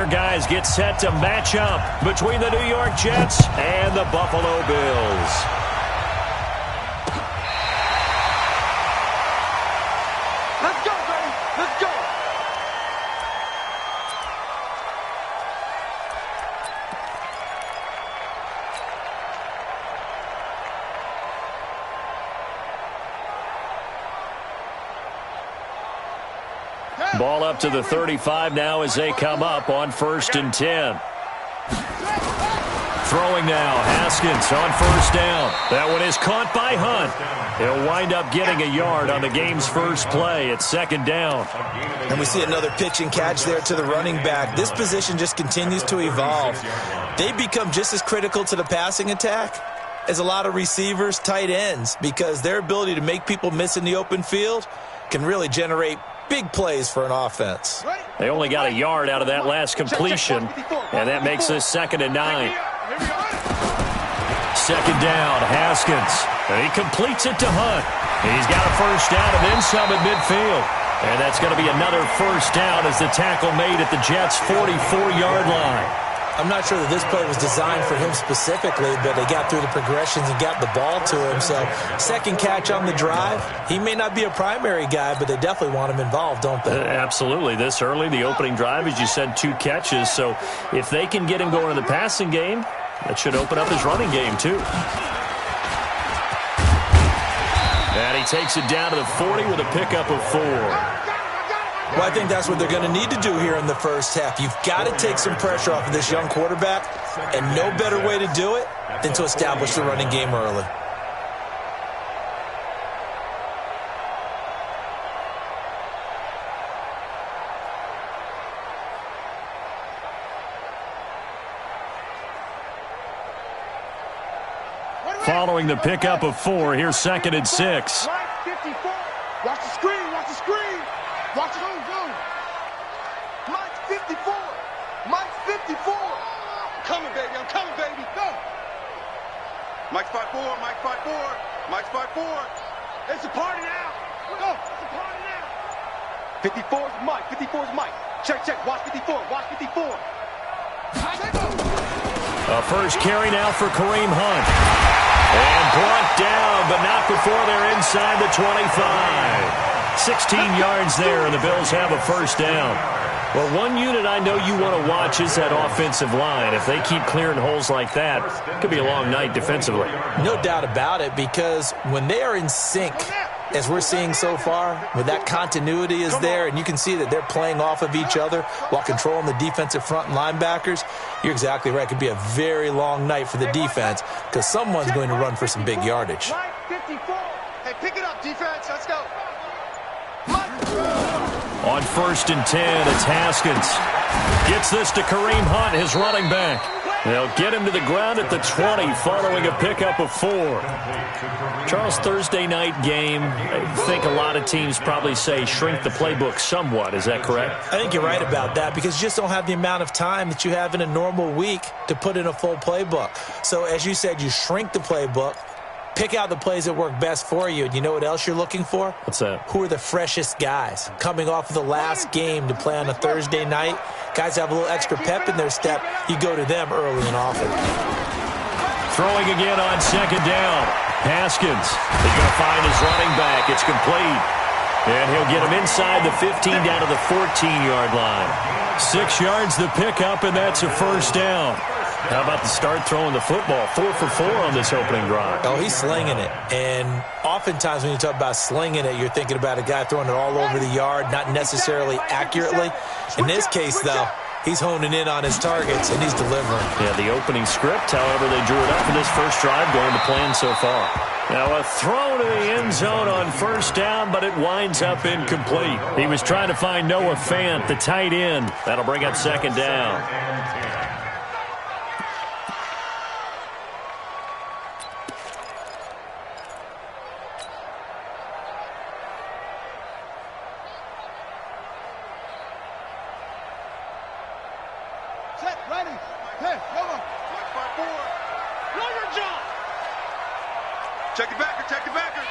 our guys get set to match up between the New York Jets and the Buffalo Bills. Let's go, baby. Let's go. Ball up to the 35 now as they come up on 1st and 10. Throwing now, Haskins on 1st down. That one is caught by Hunt. He'll wind up getting a yard on the game's first play at 2nd down. And we see another pitch and catch there to the running back. This position just continues to evolve. They become just as critical to the passing attack as a lot of receivers, tight ends, because their ability to make people miss in the open field can really generate big plays for an offense. They only got a yard out of that last completion, and that makes this 2nd and 9. 2nd down, Haskins. And he completes it to Hunt. He's got a 1st down and then some at midfield. And that's going to be another 1st down as the tackle made at the Jets' 44-yard line. I'm not sure that this play was designed for him specifically, but they got through the progressions and got the ball to him. So, 2nd catch on the drive. He may not be a primary guy, but they definitely want him involved, don't they? Absolutely. This early, the opening drive, as you said, 2 catches. So, if they can get him going in the passing game, that should open up his running game, too. And he takes it down to the 40 with a pickup of 4. Well, I think that's what they're going to need to do here in the first half. You've got to take some pressure off of this young quarterback, and no better way to do it than to establish the running game early. Following the pickup of 4, here's 2nd and 6. Watch the screen, watch the screen. Watch it, go. Mike 54. Mike 54. I'm coming, baby, go. Mike 5-4, Mike 5-4, Mike 5-4. It's a party now. Go, it's a party now. 54 is Mike, 54 is Mike. Check, watch 54, watch 54. A 1st carry now for Kareem Hunt. And brought down, but not before they're inside the 25. 16 yards there, and the Bills have a 1st down. Well, one unit I know you want to watch is that offensive line. If they keep clearing holes like that, it could be a long night defensively. No doubt about it, because when they are in sync, as we're seeing so far, when that continuity is there, and you can see that they're playing off of each other while controlling the defensive front and linebackers, you're exactly right. It could be a very long night for the defense because someone's going to run for some big yardage. Hey, pick it up, defense. Let's go. On 1st and 10, it's Haskins. Gets this to Kareem Hunt, his running back. They'll get him to the ground at the 20 following a pickup of 4. Charles, Thursday night game, I think a lot of teams probably say shrink the playbook somewhat. Is that correct? I think you're right about that because you just don't have the amount of time that you have in a normal week to put in a full playbook. So as you said, you shrink the playbook, pick out the plays that work best for you. And you know what else you're looking for? What's that? Who are the freshest guys coming off of the last game to play on a Thursday night? Guys have a little extra pep in their step. You go to them early and often. Throwing again on 2nd down. Haskins is going to find his running back. It's complete. And he'll get him inside the 15 down to the 14-yard line. 6 yards the pickup, and that's a 1st down. How about the start throwing the football? 4 for 4 on this opening drive. Oh, he's slinging it. And oftentimes when you talk about slinging it, you're thinking about a guy throwing it all over the yard, not necessarily accurately. In this case, though, he's honing in on his targets, and he's delivering. Yeah, the opening script, however, they drew it up for this first drive going to plan so far. Now a throw to the end zone on 1st down, but it winds up incomplete. He was trying to find Noah Fant, the tight end. That'll bring up 2nd down. Ready. Hey, come on. 5-4. Know your job. Check the backer, check the backer.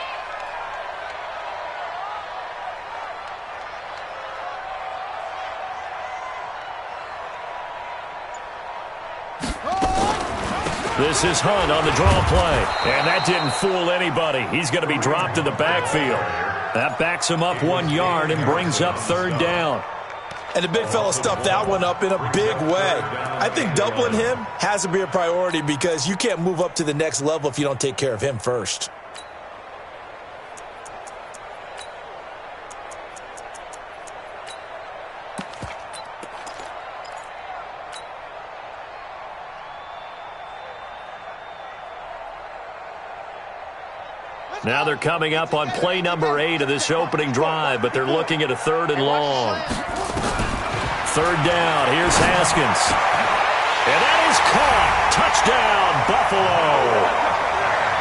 This is Hunt on the draw play. And that didn't fool anybody. He's going to be dropped in the backfield. That backs him up 1 yard and brings up third down. And the big fella stuffed that one up in a big way. I think doubling him has to be a priority because you can't move up to the next level if you don't take care of him first. Now they're coming up on play number 8 of this opening drive, but they're looking at a 3rd and long. 3rd down. Here's Haskins. And that is caught. Touchdown, Buffalo.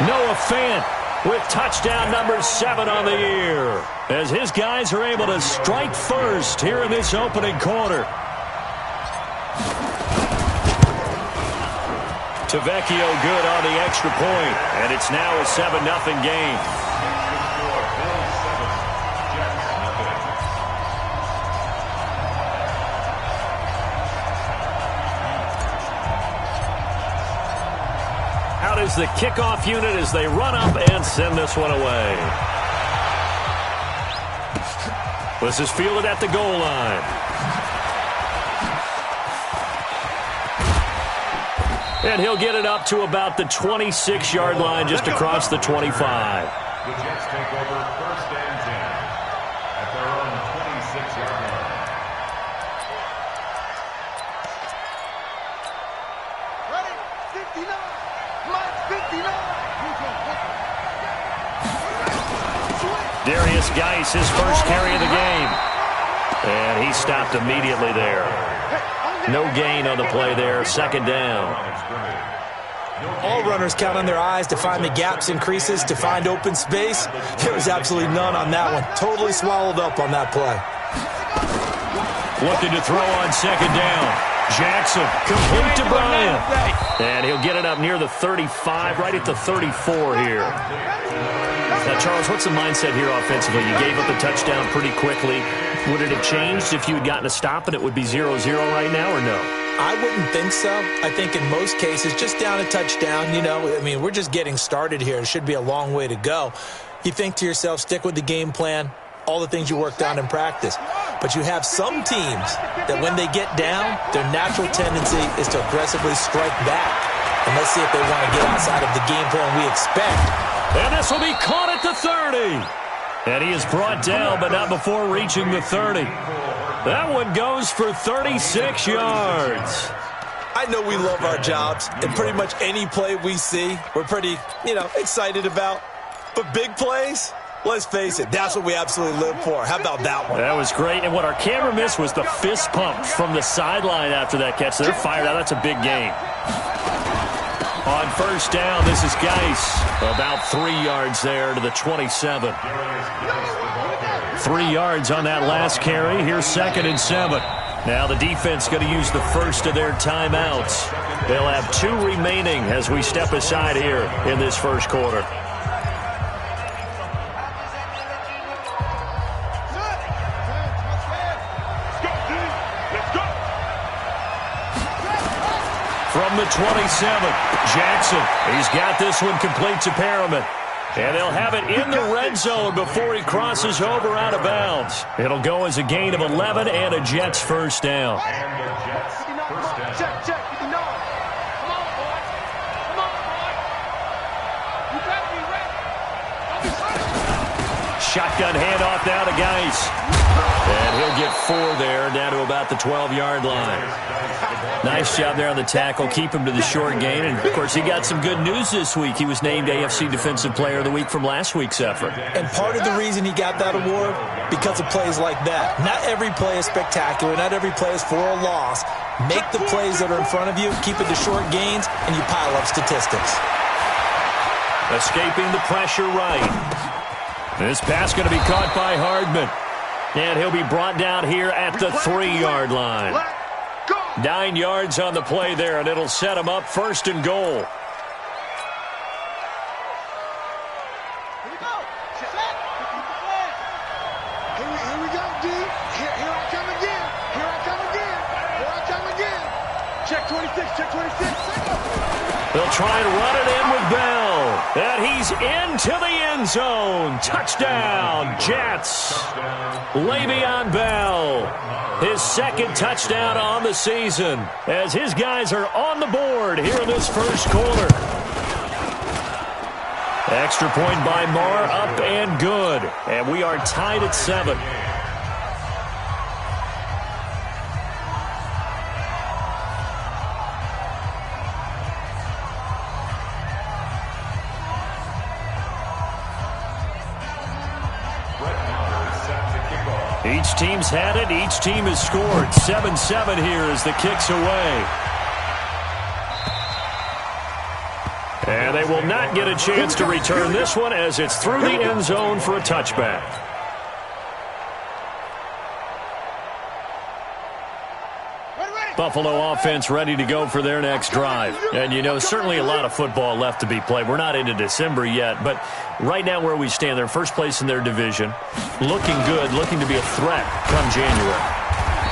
Noah Fant with touchdown number 7 on the year, as his guys are able to strike first here in this opening quarter. Tavecchio good on the extra point, and it's now a 7-0 game. Out is the kickoff unit as they run up and send this one away. This is fielded at the goal line. And he'll get it up to about the 26-yard line, just across the 25. The Jets take over 1st and 10 at their own 26-yard line. Ready? 59. Mike 59. Darius Geis, his first carry of the game. And he stopped immediately there. No gain on the play there. 2nd down. All runners count on their eyes to find the gaps and creases, to find open space. There was absolutely none on that one. Totally swallowed up on that play. Looking to throw on 2nd down. Jackson, complete to Bryant. And he'll get it up near the 35, right at the 34 here. Now, Charles, what's the mindset here offensively? You gave up the touchdown pretty quickly. Would it have changed if you had gotten a stop and it would be 0-0 right now, or no? I wouldn't think so. I think in most cases, just down a touchdown, I mean, we're just getting started here. It should be a long way to go. You think to yourself, stick with the game plan, all the things you worked on in practice. But you have some teams that when they get down, their natural tendency is to aggressively strike back. And let's see if they want to get outside of the game plan we expect. And this will be caught at the 30. And he is brought down, but not before reaching the 30. That one goes for 36 yards. I know we love our jobs, and pretty much any play we see, we're pretty, excited about. But big plays, let's face it, that's what we absolutely live for. How about that one? That was great. And what our camera missed was the fist pump from the sideline after that catch. They're fired out. That's a big game. On 1st down, this is Geis. About 3 yards there to the 27. 3 yards on that last carry. Here's 2nd and 7. Now the defense going to use the first of their timeouts. They'll have 2 remaining as we step aside here in this first quarter. From the 27, Jackson. He's got this one complete to Perriman. And they'll have it in the red zone before he crosses over out of bounds. It'll go as a gain of 11 and a Jets first down. Check, 59. Come on, boy. Come on, boy. You better be ready. Shotgun handoff now to Geis. And he'll get 4 there, down to about the 12-yard line. Nice job there on the tackle. Keep him to the short gain. And, of course, he got some good news this week. He was named AFC Defensive Player of the Week from last week's effort. And part of the reason he got that award, because of plays like that. Not every play is spectacular. Not every play is for a loss. Make the plays that are in front of you, keep it to short gains, and you pile up statistics. Escaping the pressure right. This pass going to be caught by Hardman. And he'll be brought down here at the 3-yard line. 9 yards on the play there, and it'll set him up 1st and goal. Here we go. Set. Here we go, D. Here I come again. Here I come again. Here I come again. Check 26, check 26. They'll try and run it in with Bell. And he's into the end zone. Touchdown, Jets. Le'Veon Bell. His second touchdown on the season as his guys are on the board here in this first quarter. Extra point by Marr, up and good. And we are tied at 7. Each team's had it. Each team has scored. 7-7 here as the kick's away. And they will not get a chance to return this one as it's through the end zone for a touchback. Buffalo offense ready to go for their next drive. And, you know, certainly a lot of football left to be played. We're not into December yet, but right now where we stand, they're first place in their division. Looking good, looking to be a threat come January.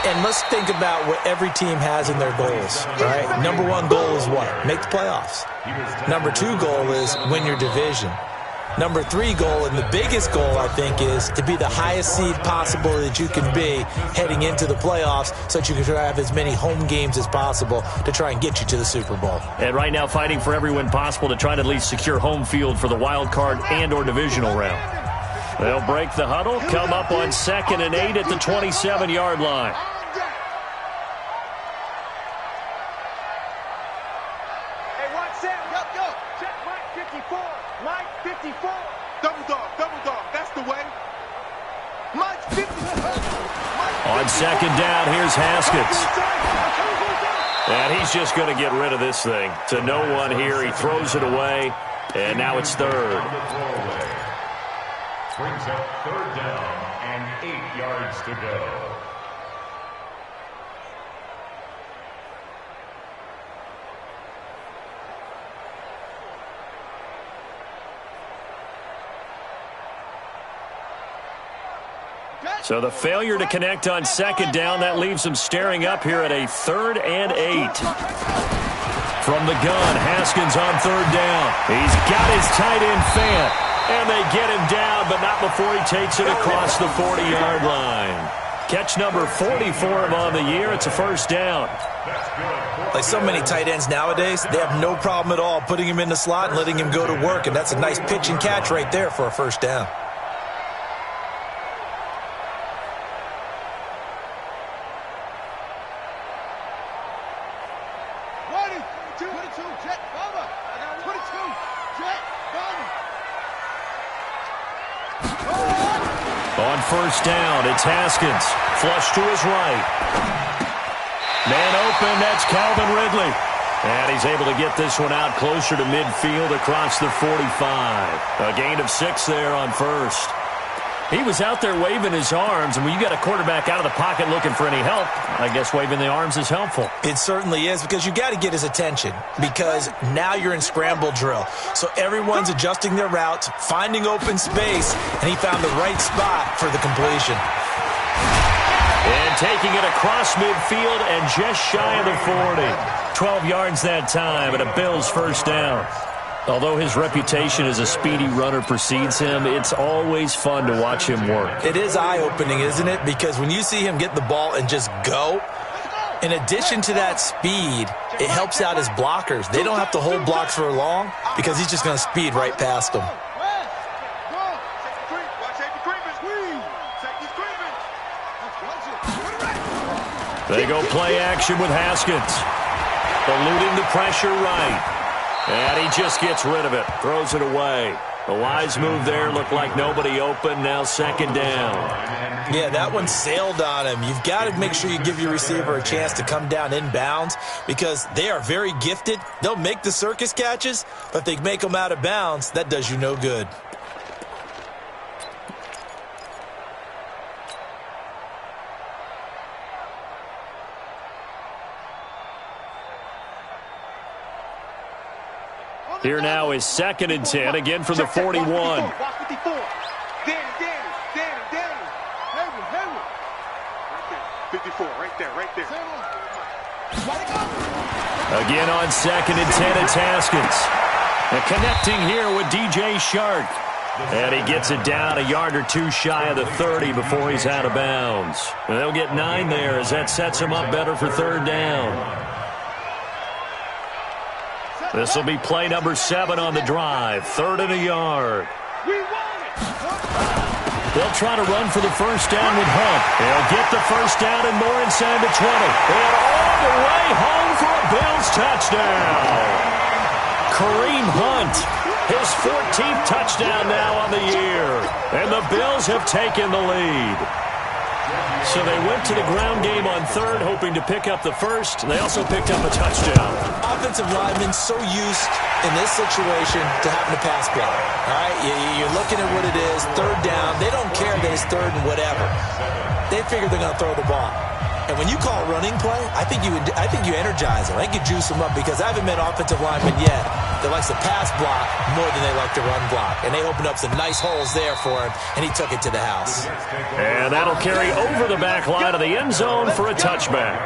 And let's think about what every team has in their goals, right? Number one goal is what? Make the playoffs. Number two goal is win your division. Number three goal, and the biggest goal, I think, is to be the highest seed possible that you can be heading into the playoffs so that you can have as many home games as possible to try and get you to the Super Bowl. And right now fighting for every win possible to try to at least secure home field for the wild card and or divisional round. They'll break the huddle, come up on 2nd and 8 at the 27-yard line. Hey, watch Sam. Go. Check Mike 54. Mike 54. Double dog. That's the way. Mike 54. On 2nd down, here's Haskins. And he's just going to get rid of this thing. To no one here. He throws it away. And now it's 3rd. Brings up 3rd down and 8 yards to go. So the failure to connect on 2nd down, that leaves them staring up here at a 3rd and 8. From the gun, Haskins on 3rd down. He's got his tight end Fant. And they get him down, but not before he takes it across the 40-yard line. Catch number 40 for him on the year. It's a 1st down. Like so many tight ends nowadays, they have no problem at all putting him in the slot and letting him go to work. And that's a nice pitch and catch right there for a 1st down. On 1st down, it's Haskins. Flush to his right. Man open, that's Calvin Ridley. And he's able to get this one out closer to midfield across the 45. A gain of 6 there on 1st. He was out there waving his arms, and when you got a quarterback out of the pocket looking for any help, I guess waving the arms is helpful. It certainly is, because you got to get his attention, because now you're in scramble drill. So everyone's adjusting their routes, finding open space, and he found the right spot for the completion. And taking it across midfield and just shy of the 40. 12 yards that time, and a Bills 1st down. Although his reputation as a speedy runner precedes him, it's always fun to watch him work. It is eye-opening, isn't it? Because when you see him get the ball and just go, in addition to that speed, it helps out his blockers. They don't have to hold blocks for long because he's just going to speed right past them. They go play action with Haskins. Eluding the pressure right. And he just gets rid of it. Throws it away. The wise move there. Looked like nobody open. Now 2nd down. Yeah, that one sailed on him. You've got to make sure you give your receiver a chance to come down inbounds because they are very gifted. They'll make the circus catches, but if they make them out of bounds, that does you no good. Here now is 2nd and 10, again from the 41. Danny. Hayward. 54, right there. Again on 2nd and 10, it's Haskins. And connecting here with DJ Shark. And he gets it down a yard or two shy of the 30 before he's out of bounds. And they'll get 9 there as that sets him up better for 3rd down. This will be play number 7 on the drive. 3rd and a yard. They'll try to run for the first down with Hunt. They'll get the first down and more inside the 20. And all the way home for a Bills touchdown. Kareem Hunt, his 14th touchdown now on the year. And the Bills have taken the lead. So they went to the ground game on 3rd, hoping to pick up the first. They also picked up a touchdown. Offensive linemen so used in this situation to having to pass block. All right, you're looking at what it is, 3rd down. They don't care that it's 3rd and whatever. They figure they're going to throw the ball. And when you call a running play, I think you energize them. I think you juice them up because I haven't met offensive linemen yet that likes to pass block more than they like to run block. And they opened up some nice holes there for him, and he took it to the house. And that'll carry over the back line of the end zone for a touchback.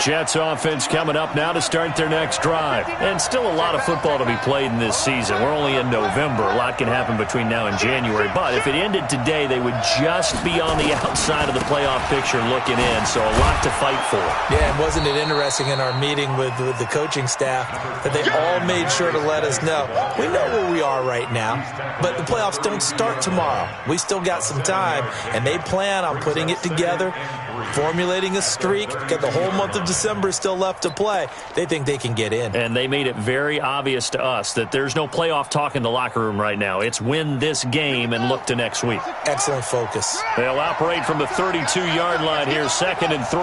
Jets offense coming up now to start their next drive. And still a lot of football to be played in this season. We're only in November. A lot can happen between now and January. But if it ended today, they would just be on the outside of the playoff picture looking in. So a lot to fight for. Yeah, and wasn't it interesting in our meeting with the coaching staff that they all made sure to let us know. We know where we are right now, but the playoffs don't start tomorrow. We still got some time, and they plan on putting it together, formulating a streak, got the whole month of December still left to play. They think they can get in. And they made it very obvious to us that there's no playoff talk in the locker room right now. It's win this game and look to next week. Excellent focus. They'll operate from the 32-yard line here, 2nd and 3.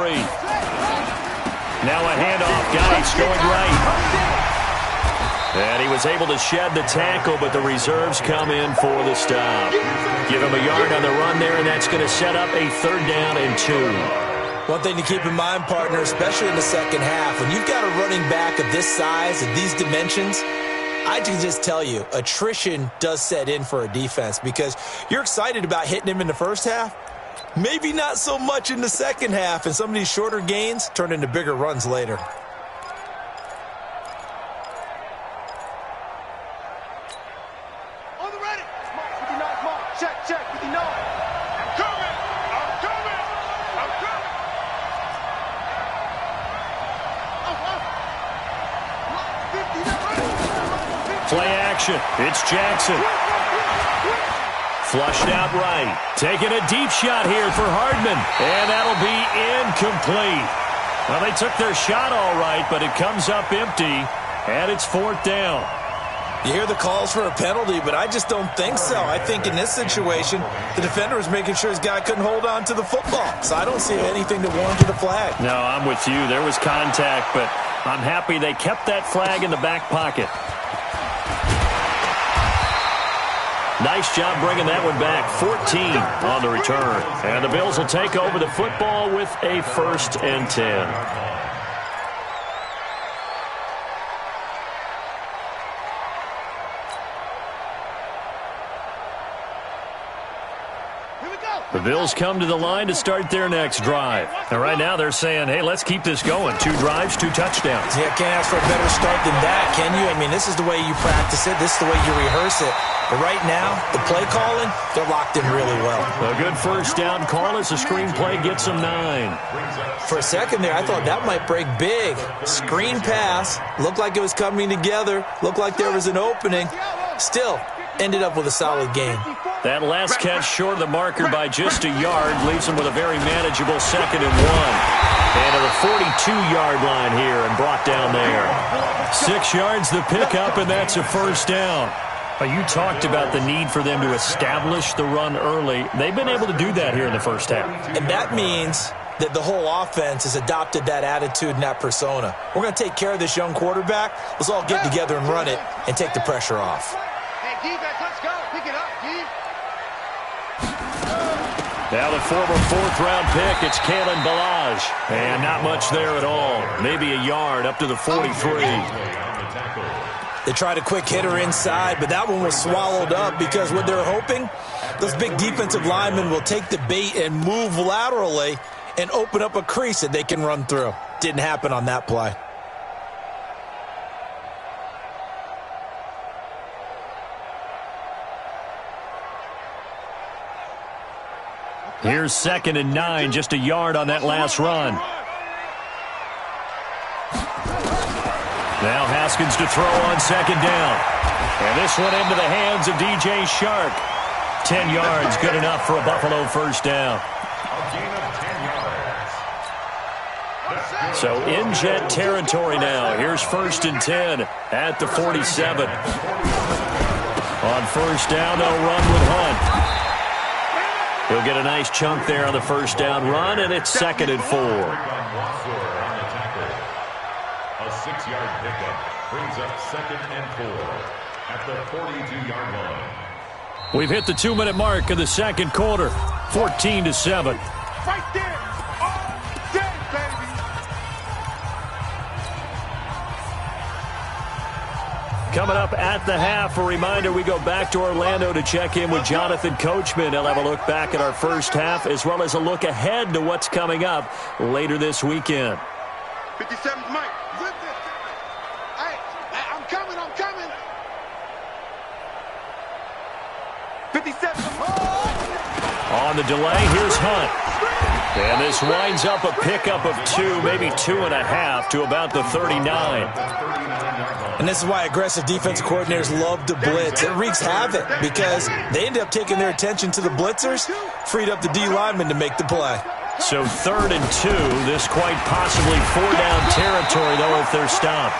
Now a handoff. Geis going right. And he was able to shed the tackle, but the reserves come in for the stop. Give him a yard on the run there, and that's going to set up a 3rd down and 2. One thing to keep in mind, partner, especially in the second half, when you've got a running back of this size, of these dimensions, I can just tell you, attrition does set in for a defense because you're excited about hitting him in the first half. Maybe not so much in the second half, and some of these shorter gains turn into bigger runs later. On the ready. Mark, 59, Mark. Check, 59. I'm coming. Play action. It's Jackson. Flushed out right. Taking a deep shot here for Hardman. And that'll be incomplete. Well, they took their shot all right, but it comes up empty. And it's 4th down. You hear the calls for a penalty, but I just don't think so. I think in this situation, the defender was making sure his guy couldn't hold on to the football. So I don't see anything that warranted a flag. No, I'm with you. There was contact, but I'm happy they kept that flag in the back pocket. Nice job bringing that one back. 14 on the return. And the Bills will take over the football with a 1st and 10. The Bills come to the line to start their next drive. And right now they're saying, hey, let's keep this going. 2 drives, 2 touchdowns. Yeah, can't ask for a better start than that, can you? I mean, this is the way you practice it. This is the way you rehearse it. But right now, the play calling, they're locked in really well. A good first down call as the screen play gets them 9. For a second there, I thought that might break big. Screen pass. Looked like it was coming together. Looked like there was an opening. Still, ended up with a solid game. That last catch short of the marker by just a yard leaves them with a very manageable 2nd and 1. And to the 42-yard line here and brought down there. 6 yards the pickup, and that's a first down. You talked about the need for them to establish the run early. They've been able to do that here in the first half. And that means that the whole offense has adopted that attitude and that persona. We're going to take care of this young quarterback. Let's all get together and run it and take the pressure off. Hey, defense, let's go. Pick it up, D. Now the former 4th-round pick, it's Kalen Ballage. And not much there at all. Maybe a yard up to the 43. They tried a quick hitter inside, but that one was swallowed up because what they're hoping, those big defensive linemen will take the bait and move laterally and open up a crease that they can run through. Didn't happen on that play. Here's 2nd and 9, just a yard on that last run. Now Haskins to throw on 2nd down. And this one into the hands of DJ Shark. 10 yards, good enough for a Buffalo first down. So in Jet territory now. Here's 1st and 10 at the 47. On first down, they'll run with Hunt. He'll get a nice chunk there on the first down run, and it's 2nd and 4. A 6-yard pickup brings up 2nd and 4 at the 42-yard line. We've hit the 2-minute mark of the second quarter, 14-7. Right there. All day, baby. Coming up at the half, a reminder, we go back to Orlando to check in with Jonathan Coachman. He'll have a look back at our first half as well as a look ahead to what's coming up later this weekend. 57's Mike. Hey, I'm coming. 57. On the delay, here's Hunt. And this winds up a pickup of 2, maybe 2.5 to about the 39. And this is why aggressive defensive coordinators love to blitz. It wreaks havoc because they end up taking their attention to the blitzers, freed up the D lineman to make the play. So 3rd and 2, this quite possibly 4-down territory, though, if they're stopped.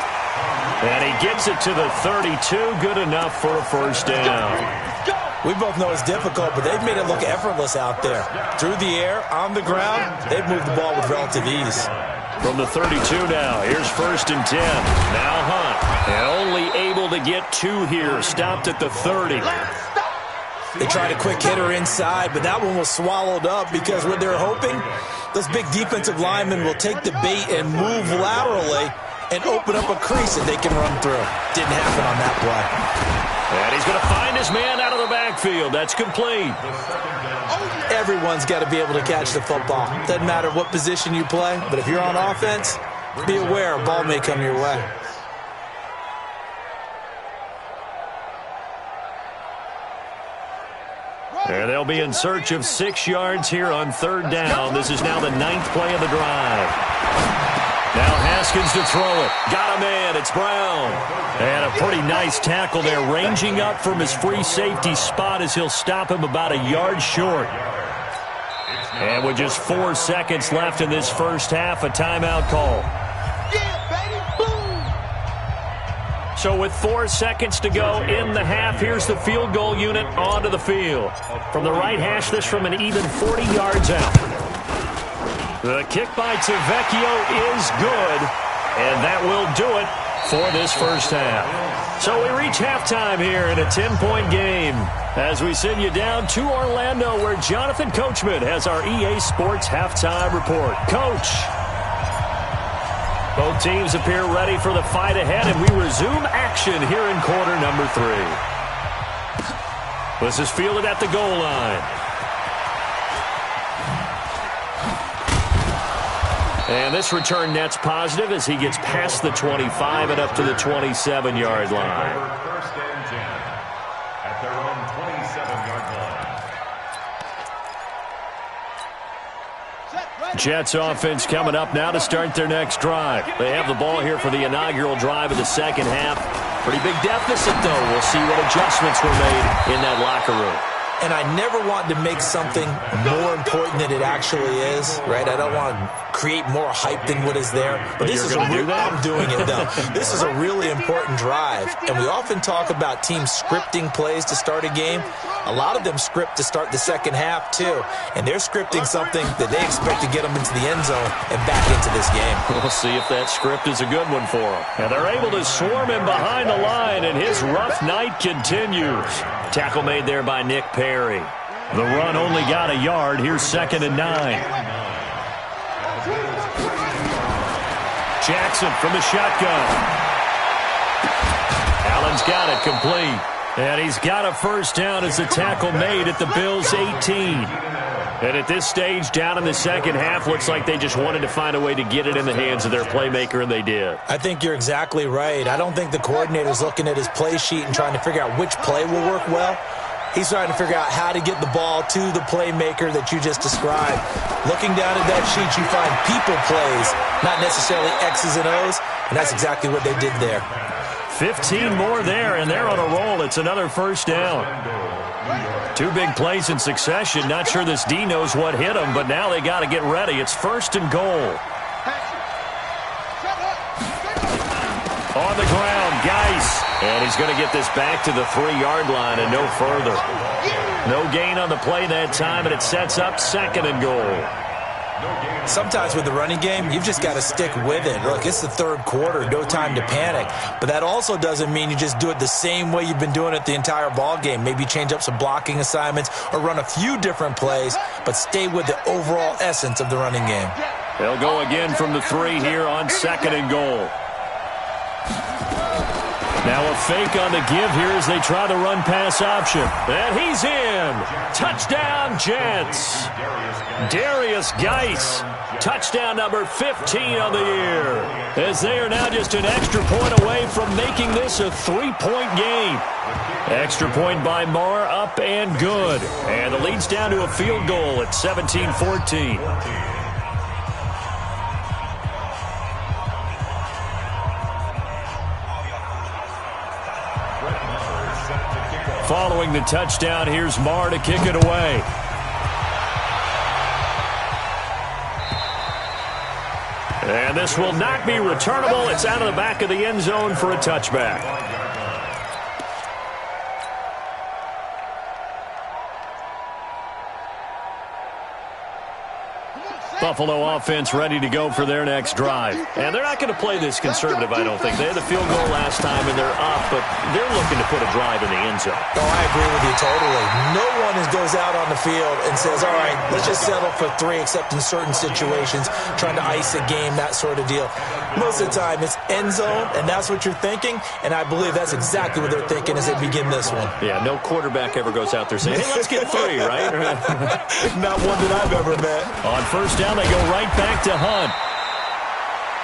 And he gets it to the 32, good enough for a first down. We both know it's difficult, but they've made it look effortless out there. Through the air, on the ground, they've moved the ball with relative ease. From the 32 now, here's 1st and 10. Now Hunt, and only able to get 2 here, stopped at the 30. They tried a quick hitter inside, but that one was swallowed up because what they're hoping, those big defensive linemen will take the bait and move laterally and open up a crease that they can run through. Didn't happen on that play. And he's going to find his man out of the backfield. That's complete. Everyone's got to be able to catch the football. Doesn't matter what position you play, but if you're on offense, be aware a ball may come your way. And they'll be in search of 6 yards here on 3rd down. This is now the 9th play of the drive. Now Haskins to throw it. Got a man. It's Brown. And a pretty nice tackle there, ranging up from his free safety spot as he'll stop him about a yard short. And with just 4 seconds left in this first half, a timeout call. Yeah, baby. Boom. So with 4 seconds to go in the half, here's the field goal unit onto the field. From the right hash, this from an even 40 yards out. The kick by Tavecchio is good, and that will do it for this first half. So we reach halftime here in a 10-point game as we send you down to Orlando where Jonathan Coachman has our EA Sports halftime report. Coach. Both teams appear ready for the fight ahead, and we resume action here in quarter number 3. This is fielded at the goal line. And this return net's positive as he gets past the 25 and up to the 27-yard line. First and 10 at their own 27-yard line. Jets offense coming up now to start their next drive. They have the ball here for the inaugural drive of the second half. Pretty big deficit, though. We'll see what adjustments were made in that locker room. And I never want to make something more important than it actually is, right? I don't want to create more hype than what is there. But this is I'm doing it, though. This is a really important drive. And we often talk about teams scripting plays to start a game. A lot of them script to start the second half, too. And they're scripting something that they expect to get them into the end zone and back into this game. We'll see if that script is a good one for them. And they're able to swarm him behind the line, and his rough night continues. Tackle made there by Nick Perry. The run only got a yard. Here's 2nd and 9. Jackson from the shotgun. Out one's got it complete. And he's got a first down as the tackle made at the Bills' 18. And at this stage, down in the second half, looks like they just wanted to find a way to get it in the hands of their playmaker, and they did. I think you're exactly right. I don't think the coordinator's looking at his play sheet and trying to figure out which play will work well. He's trying to figure out how to get the ball to the playmaker that you just described. Looking down at that sheet, you find people plays, not necessarily X's and O's, and that's exactly what they did there. 15 more there, and they're on a roll. It's another first down. Two big plays in succession. Not sure this D knows what hit him, but now they got to get ready. It's first and goal. On the ground, Geis. And he's going to get this back to the 3-yard line and no further. No gain on the play that time, and it sets up second and goal. Sometimes with the running game, you've just got to stick with it. Look, it's the third quarter, no time to panic. But that also doesn't mean you just do it the same way you've been doing it the entire ball game. Maybe change up some blocking assignments or run a few different plays, but stay with the overall essence of the running game. They'll go again from the 3 here on second and goal. Now a fake on the give here as they try the run-pass option. And he's in. Touchdown, Jets. Darius Geis. Touchdown number 15 on the year. As they are now just an extra point away from making this a 3-point game. Extra point by Marr, up and good. And the lead's down to a field goal at 17-14. Following the touchdown, here's Marr to kick it away. And this will not be returnable. It's out of the back of the end zone for a touchback. Buffalo offense ready to go for their next drive. And they're not going to play this conservative, I don't think. They had the field goal last time, and they're up, but they're looking to put a drive in the end zone. Oh, I agree with you totally. No one goes out on the field and says, all right, let's just settle for 3, except in certain situations, trying to ice a game, that sort of deal. Most of the time, it's end zone, and that's what you're thinking, and I believe that's exactly what they're thinking as they begin this one. Yeah, no quarterback ever goes out there saying, hey, let's get 3, right? Not one that I've ever met. On first down, they go right back to Hunt.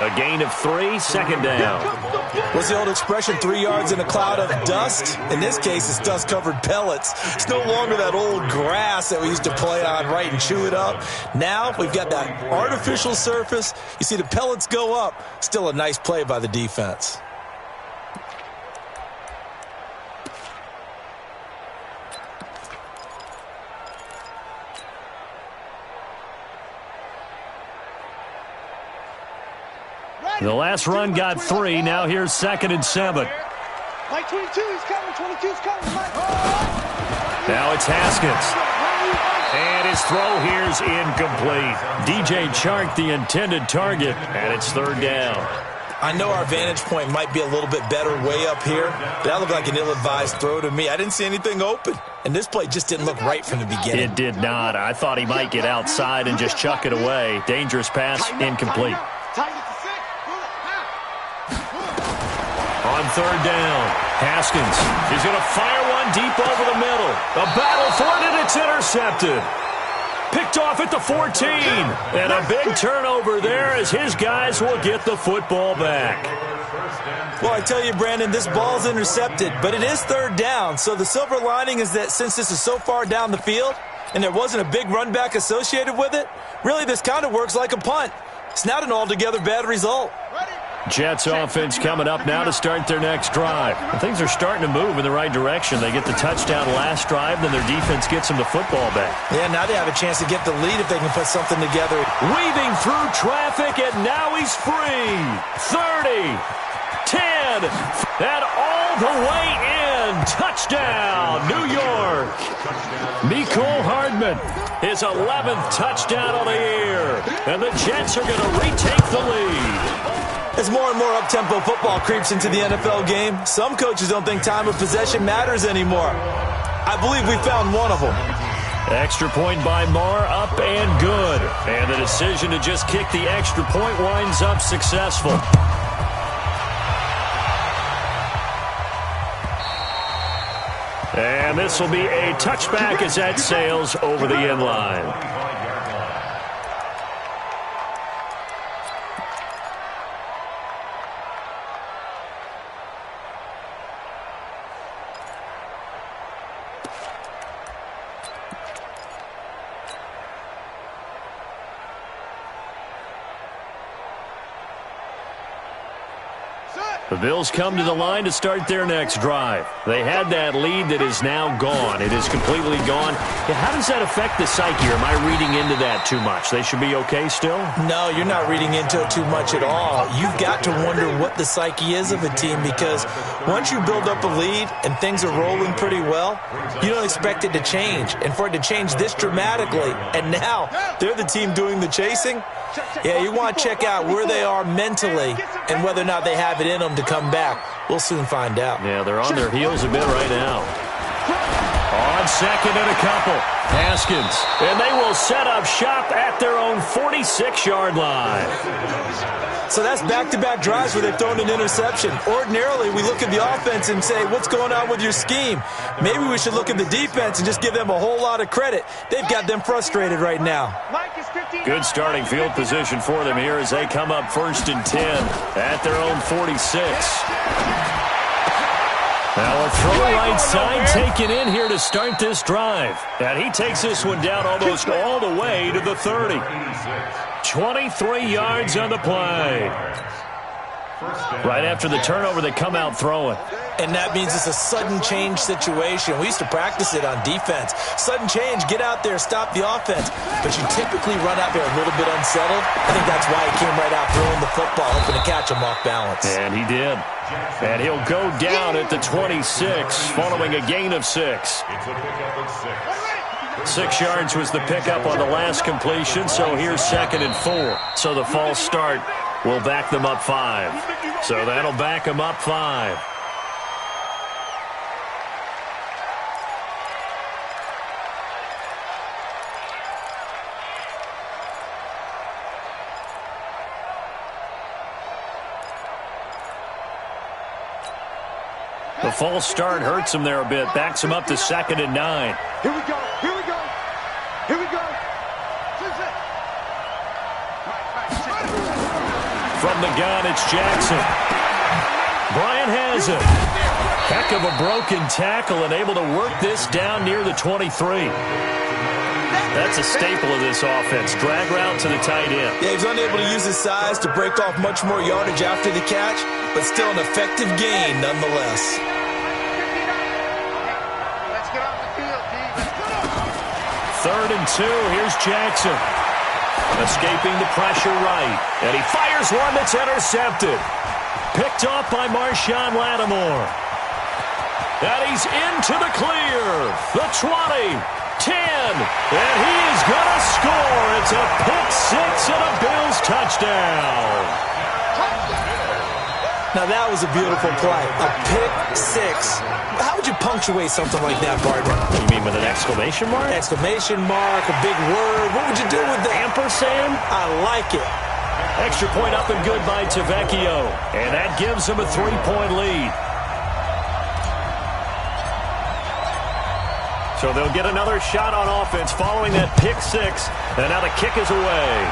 A gain of 3, second down. What's the old expression, 3 yards in a cloud of dust? In this case, it's dust-covered pellets. It's no longer that old grass that we used to play on, right, and chew it up. Now we've got that artificial surface. You see the pellets go up. Still a nice play by the defense. The last run got 3. Now here's second and 7. Mike 22, he's coming. 22's coming. Mike. Now it's Haskins. And his throw here's incomplete. DJ Chark, the intended target, and it's third down. I know our vantage point might be a little bit better way up here, but that looked like an ill-advised throw to me. I didn't see anything open, and this play just didn't look right from the beginning. It did not. I thought he might get outside and just chuck it away. Dangerous pass, incomplete. On third down, Haskins is going to fire one deep over the middle. A battle for it, and it's intercepted. Picked off at the 14. And a big turnover there as his guys will get the football back. Well, I tell you, Brandon, this ball's intercepted, but it is third down. So the silver lining is that since this is so far down the field and there wasn't a big run back associated with it, really this kind of works like a punt. It's not an altogether bad result. Jets offense coming up now to start their next drive. And things are starting to move in the right direction. They get the touchdown last drive, then their defense gets them the football back. Yeah, now they have a chance to get the lead if they can put something together. Weaving through traffic, and now he's free. 30, 10, and all the way in. Touchdown, New York. Mecole Hardman, his 11th touchdown of the year. And the Jets are going to retake the lead. As more and more up-tempo football creeps into the NFL game, some coaches don't think time of possession matters anymore. I believe we found one of them. Extra point by Marr, up and good. And the decision to just kick the extra point winds up successful. And this will be a touchback as that sails over the end line. The Bills come to the line to start their next drive. They had that lead that is now gone. It is completely gone. How does that affect the psyche? Or am I reading into that too much? They should be okay still? No, you're not reading into it too much at all. You've got to wonder what the psyche is of a team, because once you build up a lead and things are rolling pretty well, you don't expect it to change. And for it to change this dramatically, and now they're the team doing the chasing, yeah, you want to check out where they are mentally and whether or not they have it in them to come back. We'll soon find out. Yeah, they're on their heels a bit right now. On second and a couple. Haskins. And they will set up shop at their own 46-yard line. So that's back-to-back drives where they've thrown an interception. Ordinarily, we look at the offense and say, what's going on with your scheme? Maybe we should look at the defense and just give them a whole lot of credit. They've got them frustrated right now. Good starting field position for them here as they come up 1st and 10 at their own 46. Now a throw right side taken in here to start this drive. And he takes this one down almost all the way to the 30. 23 yards on the play. Right after the turnover, they come out throwing. And that means it's a sudden change situation. We used to practice it on defense. Sudden change, get out there, stop the offense. But you typically run out there a little bit unsettled. I think that's why he came right out throwing the football, hoping to catch him off balance. And he did. And he'll go down at the 26, following a gain of 6. 6 yards was the pickup on the last completion, so here's 2nd and 4. So the false start will back them up 5. So that'll back them up 5. The false start hurts him there a bit. Backs him up to 2nd and 9. Here we go. Here we go. Here we go. From the gun, it's Jackson. Bryant has it. Heck of a broken tackle and able to work this down near the 23. That's a staple of this offense. Drag route to the tight end. Yeah, he's unable to use his size to break off much more yardage after the catch, but still an effective gain nonetheless. Let's get off the field, D. Let's go. 3rd and 2. Here's Jackson. Escaping the pressure right. And he fires one that's intercepted. Picked off by Marshawn Lattimore. And he's into the clear. The 20. 10, and he is going to score. It's a pick 6 and a Bills touchdown. Now that was a beautiful play, a pick 6. How would you punctuate something like that, partner? You mean with an exclamation mark? Exclamation mark, a big word. What would you do with the ampersand? I like it. Extra point up and good by Tavecchio, and that gives him a 3-point lead. So they'll get another shot on offense following that pick 6. And now the kick is away.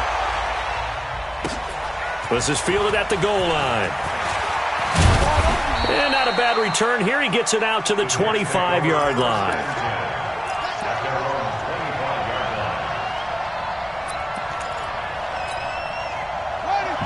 This is fielded at the goal line. And not a bad return here. He gets it out to the 25-yard line.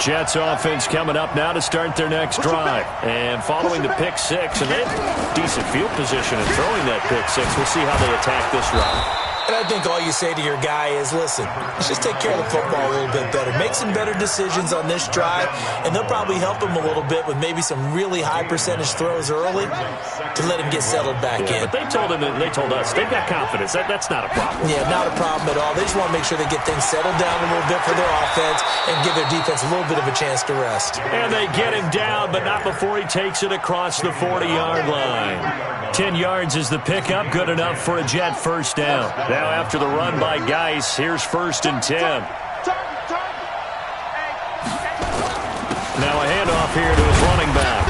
Jets offense coming up now to start their next drive. And following the pick 6, and they have decent field position in throwing that pick 6. We'll see how they attack this run. And I think all you say to your guy is, listen, let's just take care of the football a little bit better. Make some better decisions on this drive, and they'll probably help him a little bit with maybe some really high percentage throws early to let him get settled back in. But they told us, they've got confidence. That's not a problem. Yeah, not a problem at all. They just want to make sure they get things settled down a little bit for their offense and give their defense a little bit of a chance to rest. And they get him down, but not before he takes it across the 40-yard line. 10 yards is the pickup, good enough for a Jet first down. Now after the run by Geis, here's 1st and 10. Now a handoff here to his running back.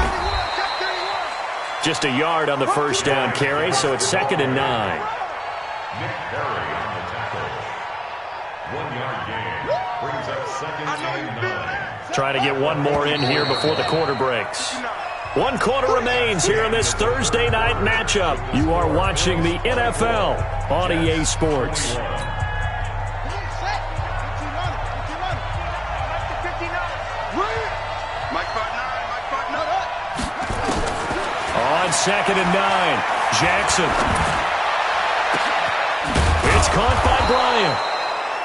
Just a yard on the first down carry, so it's 2nd and 9. Nick Perry on the tackle. 1 yard gain. Brings up 2nd and 9. Trying to get one more in here before the quarter breaks. 1 quarter remains here in this Thursday night matchup. You are watching the NFL on EA Sports. On 2nd and 9, Jackson. It's caught by Bryant.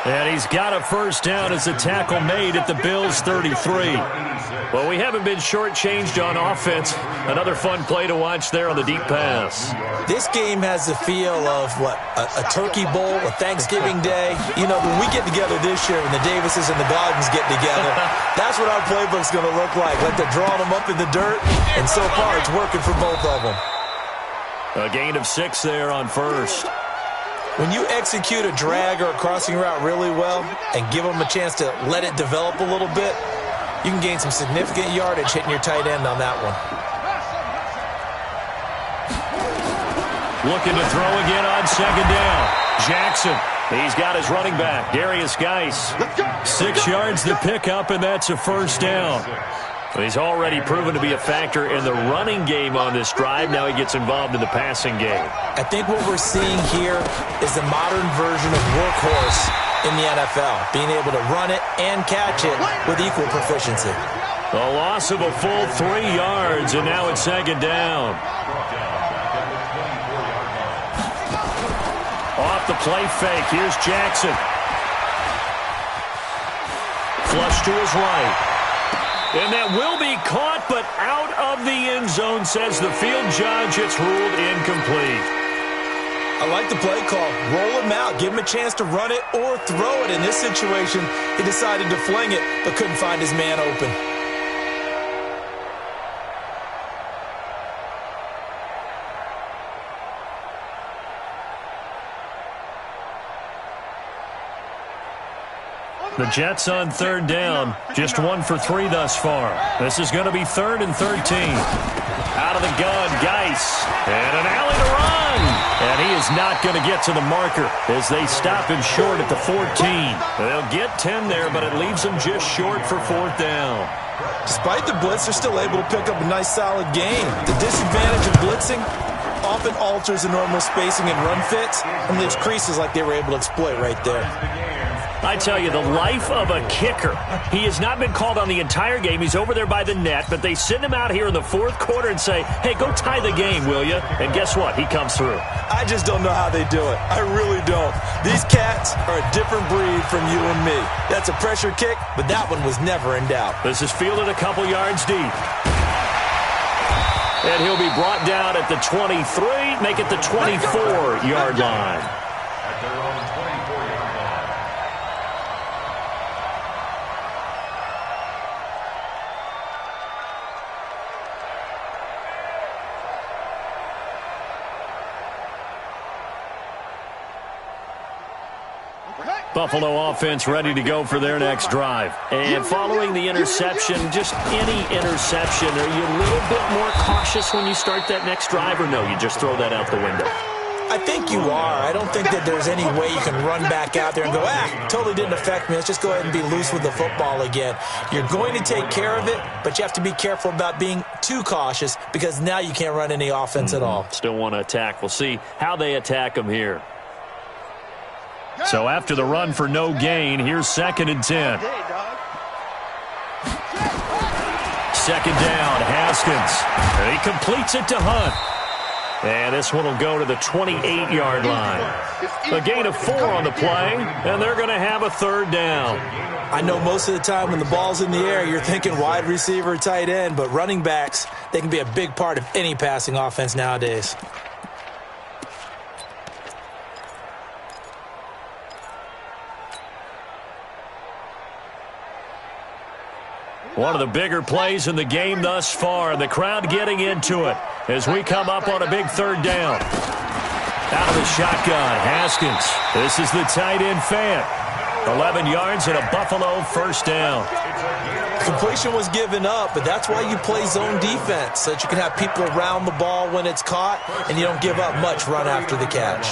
And he's got a first down as a tackle made at the Bills' 33. Well, we haven't been shortchanged on offense. Another fun play to watch there on the deep pass. This game has the feel of, a Turkey Bowl, a Thanksgiving Day. You know, when we get together this year, when the Davises and the Gardens get together, that's what our playbook's going to look like. Like they're drawing them up in the dirt, and so far it's working for both of them. A gain of 6 there on first. When you execute a drag or a crossing route really well and give them a chance to let it develop a little bit, you can gain some significant yardage hitting your tight end on that one. Looking to throw again on 2nd down. Jackson. He's got his running back, Darius Geis. 6 yards to pick up, and that's a first down. He's already proven to be a factor in the running game on this drive. Now he gets involved in the passing game. I think what we're seeing here is the modern version of workhorse in the NFL, being able to run it and catch it with equal proficiency. A loss of a full 3 yards, and now it's 2nd down. Off the play fake, here's Jackson. Flush to his right. And that will be caught, but out of the end zone, says the field judge. It's ruled incomplete. I like the play call. Roll him out. Give him a chance to run it or throw it. In this situation, he decided to fling it, but couldn't find his man open. The Jets on 3rd down. Just 1 for 3 thus far. This is going to be 3rd and 13. Out of the gun, Geis. And an alley to run. And he is not going to get to the marker as they stop him short at the 14. They'll get 10 there, but it leaves him just short for 4th down. Despite the blitz, they're still able to pick up a nice, solid gain. The disadvantage of blitzing often alters the normal spacing and run fits and leaves creases like they were able to exploit right there. I tell you, the life of a kicker. He has not been called on the entire game. He's over there by the net, but they send him out here in the 4th quarter and say, hey, go tie the game, will you? And guess what? He comes through. I just don't know how they do it. I really don't. These cats are a different breed from you and me. That's a pressure kick, but that one was never in doubt. This is fielded a couple yards deep. And he'll be brought down at the 23, make it the 24-yard line. At their own 24-yard line. Buffalo offense ready to go for their next drive. And following the interception, just any interception, are you a little bit more cautious when you start that next drive, or no, you just throw that out the window? I think you are. I don't think that there's any way you can run back out there and go, totally didn't affect me. Let's just go ahead and be loose with the football again. You're going to take care of it, but you have to be careful about being too cautious because now you can't run any offense at all. Still want to attack. We'll see how they attack them here. So after the run for no gain, here's 2nd and 10. 2nd down, Haskins. And he completes it to Hunt. And this one will go to the 28-yard line. A gain of 4 on the play, and they're going to have a 3rd down. I know most of the time when the ball's in the air, you're thinking wide receiver, tight end, but running backs, they can be a big part of any passing offense nowadays. One of the bigger plays in the game thus far. The crowd getting into it as we come up on a big 3rd down. Out of the shotgun, Haskins. This is the tight end fan. 11 yards and a Buffalo first down. completion was given up, but that's why you play zone defense, so that you can have people around the ball when it's caught, and you don't give up much run after the catch.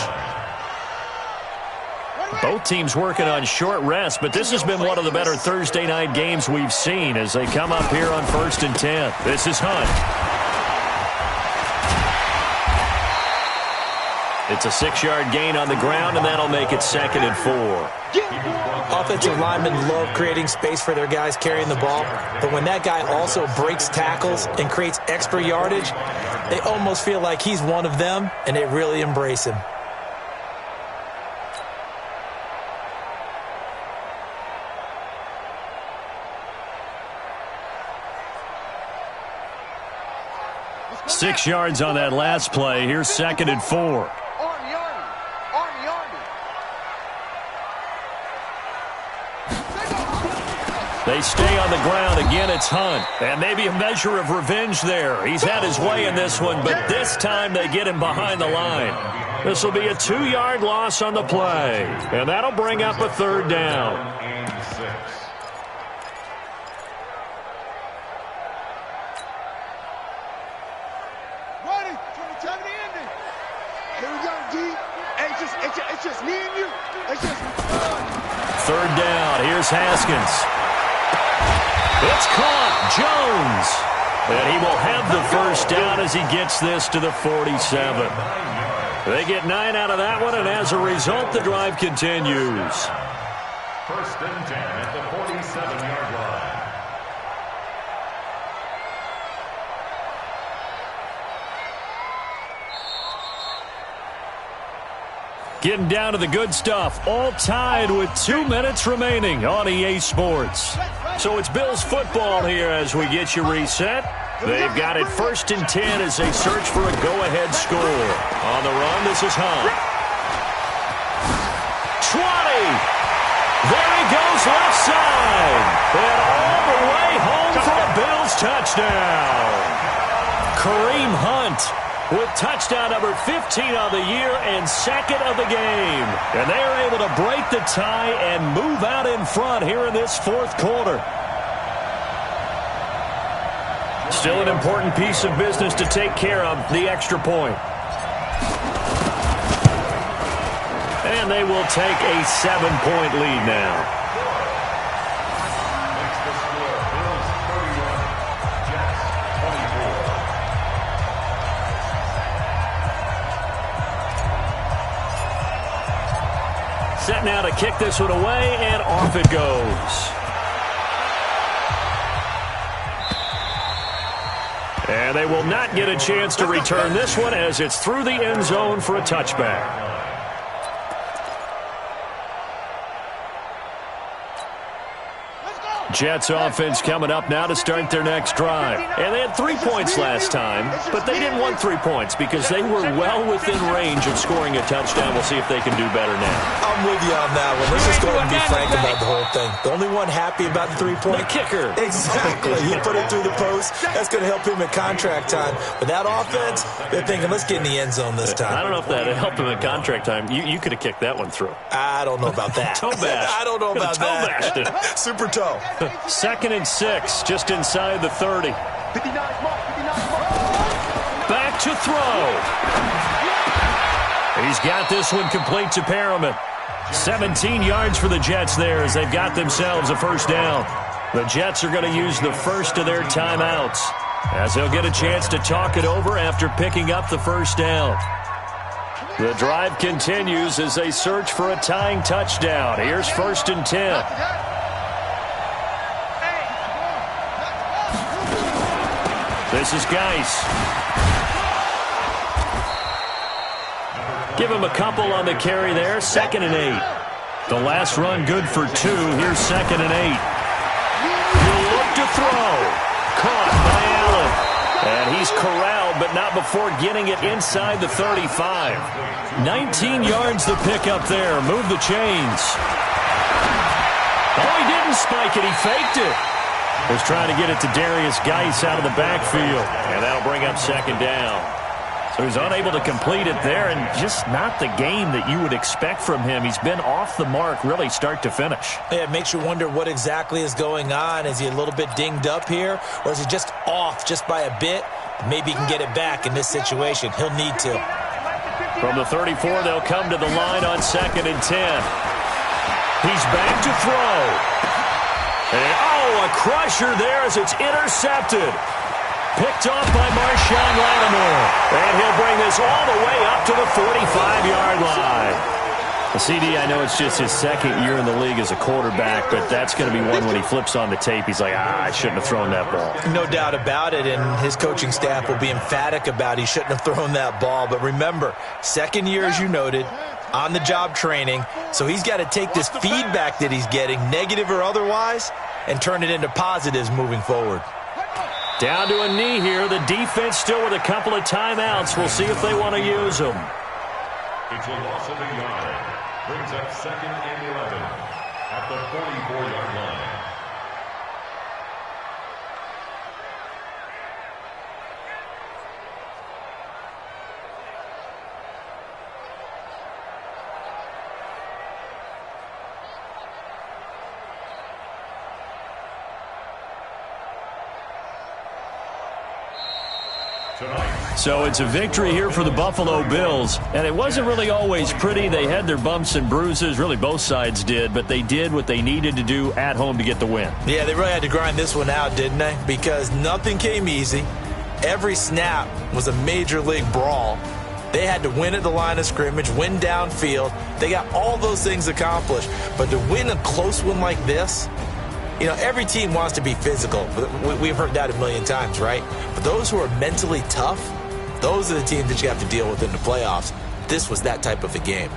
Both teams working on short rest, but this has been one of the better Thursday night games we've seen as they come up here on 1st and 10. This is Hunt. It's a 6-yard gain on the ground, and that'll make it 2nd and 4. Offensive linemen love creating space for their guys carrying the ball, but when that guy also breaks tackles and creates extra yardage, they almost feel like he's one of them, and they really embrace him. Six yards on that last play. Here's 2nd and 4. They stay on the ground. Again, it's Hunt. And maybe a measure of revenge there. He's had his way in this one, but this time they get him behind the line. This will be a 2-yard loss on the play. And that'll bring up a 3rd down. It's just me and you. It's just 3rd down. Here's Haskins. It's caught. Jones. And he will have the 1st down as he gets this to the 47. They get 9 out of that one, and as a result, the drive continues. 1st and 10 at the 47-yard line. Getting down to the good stuff. All tied with 2 minutes remaining on EA Sports. So it's Bills football here as we get you reset. They've got it 1st and 10 as they search for a go-ahead score. On the run, this is Hunt. 20. There he goes left side. And all the way home for a Bills touchdown. Kareem Hunt with touchdown number 15 on the year and 2nd of the game. And they are able to break the tie and move out in front here in this 4th quarter. Still an important piece of business to take care of, the extra point. And they will take a 7-point lead now. Set now to kick this one away, and off it goes. And they will not get a chance to return this one as it's through the end zone for a touchback. Jets offense coming up now to start their next drive. And they had 3 points last time, but they didn't want 3 points because they were well within range of scoring a touchdown. We'll see if they can do better now. I'm with you on that one. Let's just go ahead and be frank about the whole thing. The only one happy about the 3-point? The kicker. Exactly. He put it through the post. That's going to help him in contract time. But that offense, they're thinking, let's get in the end zone this time. I don't know if that helped him in contract time. You could have kicked that one through. I don't know about that. Toe bash. I don't know about toe that. Bashed it. Super toe. 2nd and 6, just inside the 30. 59 mark. Back to throw. He's got this one complete to Perriman. 17 yards for the Jets there as they've got themselves a 1st down. The Jets are going to use the first of their timeouts as they'll get a chance to talk it over after picking up the 1st down. The drive continues as they search for a tying touchdown. Here's 1st and 10. This is Geis. Give him a couple on the carry there. 2nd and 8. The last run good for 2. Here's 2nd and 8. He'll look to throw. Caught by Allen. And he's corralled, but not before getting it inside the 35. 19 yards the pick up there. Move the chains. Oh, he didn't spike it. He faked it. Was trying to get it to Darius Geis out of the backfield. And that'll bring up 2nd down. So he's unable to complete it there, and just not the game that you would expect from him. He's been off the mark really start to finish. Yeah, it makes you wonder what exactly is going on. Is he a little bit dinged up here, or is he just off just by a bit? Maybe he can get it back in this situation. He'll need to. From the 34, they'll come to the line on 2nd and 10. He's back to throw. And, a crusher there as it's intercepted. Picked off by Marshawn Lattimore. And he'll bring this all the way up to the 45-yard line. CD, I know it's just his 2nd year in the league as a quarterback, but that's going to be one when he flips on the tape. He's like, I shouldn't have thrown that ball. No doubt about it, and his coaching staff will be emphatic about he shouldn't have thrown that ball. But remember, 2nd year, as you noted, on-the-job training, so he's got to take this feedback that he's getting, negative or otherwise, and turn it into positives moving forward. Down to a knee here. The defense still with a couple of timeouts. We'll see if they want to use them. It's a loss of a yard. Brings up 2nd and 11 at the 44-yard line. So it's a victory here for the Buffalo Bills, and it wasn't really always pretty. They had their bumps and bruises, really both sides did, but they did what they needed to do at home to get the win. Yeah, they really had to grind this one out, didn't they? Because nothing came easy. Every snap was a major league brawl. They had to win at the line of scrimmage, win downfield. They got all those things accomplished, but to win a close one like this, you know, every team wants to be physical. We've heard that a million times, right? But those who are mentally tough, those are the teams that you have to deal with in the playoffs. This was that type of a game.